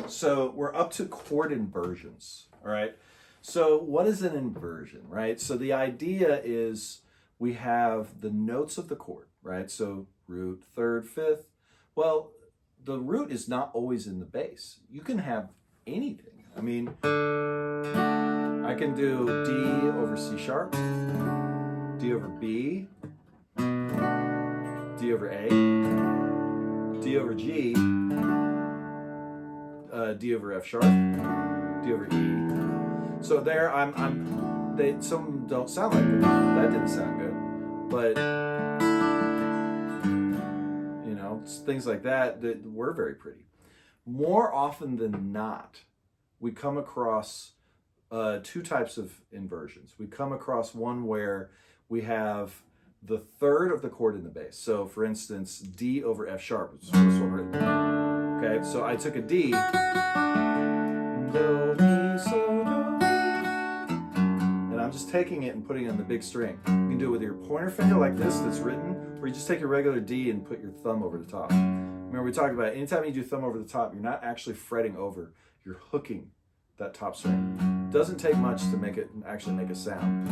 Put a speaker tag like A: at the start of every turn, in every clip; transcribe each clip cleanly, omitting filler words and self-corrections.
A: So we're up to chord inversions, all right? So what is an inversion, right? So the idea is we have the notes of the chord, right? So root, third, fifth. Well, the root is not always in the bass. You can have anything. I mean, I can do D over C sharp, D over B, D over A, D over G, D over F sharp, D over E. So there, some don't sound like that. That didn't sound good, but you know, things like that were very pretty. More often than not, we come across two types of inversions. We come across one where we have the third of the chord in the bass. So for instance, D over F sharp is this one written. Okay, so I took a D, do, mi, so, do, and I'm just taking it and putting it on the big string. You can do it with your pointer finger like this that's written, or you just take your regular D and put your thumb over the top. Remember we talked about anytime you do thumb over the top, you're not actually fretting over, you're hooking that top string. It doesn't take much to make it actually make a sound.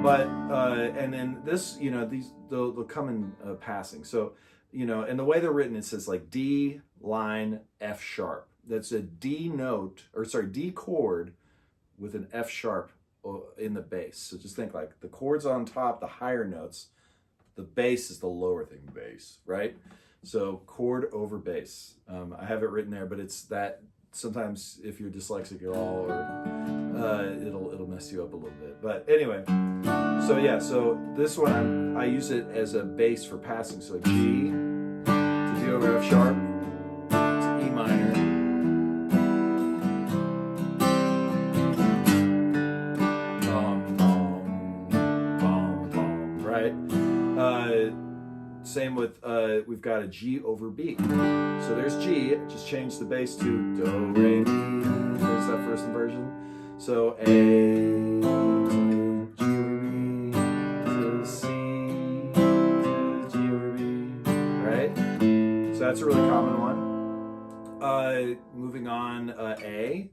A: But, and then this, you know, they'll come in passing. So, you know, and the way they're written, it says like D, line, F sharp. That's a D note, or sorry, D chord with an F sharp in the bass. So just think like the chord's on top, the higher notes, the bass is the lower thing, bass, right? So chord over bass. I have it written there, but it's that sometimes if you're dyslexic at all, or it'll mess you up a little bit. But anyway, so yeah, so this one I use it as a bass for passing. So G to D over F sharp to E minor. Right? Same with, we've got a G over B. So there's G, just change the bass to do, re, mi. There's that first inversion. So A to G over B to C to G over B, right? So that's a really common one. Moving on, A.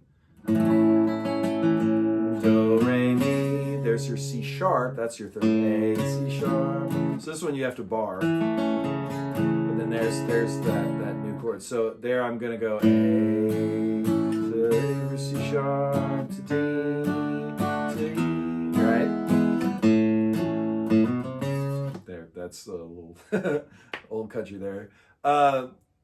A: Do, re, mi. There's your C sharp, that's your third. A, C sharp. So this one you have to bar. But then there's that new chord. So there I'm gonna go A to C sharp to D to E, right? There, that's a little old country there.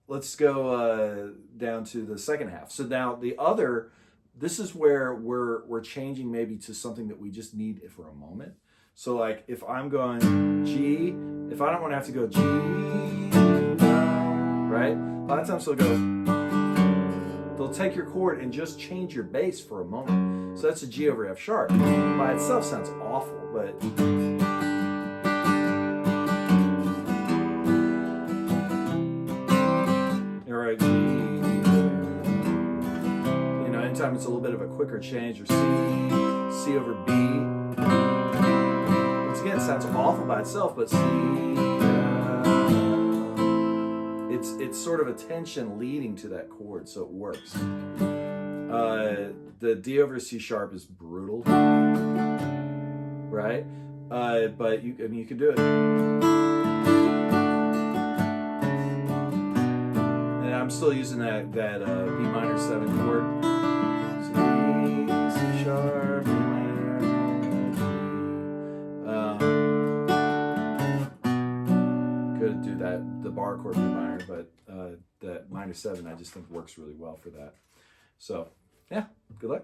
A: Let's go down to the second half. So now the other, this is where we're changing maybe to something that we just need for a moment. So like if I'm going G, if I don't want to have to go G, right? A lot of times they'll take your chord and just change your bass for a moment. So that's a G over F sharp. By itself sounds awful, but all right, G. You know, anytime it's a little bit of a quicker change, or C over B. Once again, it sounds awful by itself, but C. It's sort of a tension leading to that chord, so it works. The D over C sharp is brutal, right? But you can do it. And I'm still using that B minor 7 chord. C sharp, B minor. Could do the bar chord B minor, but that minor 7 I just think works really well for that. So yeah, good luck.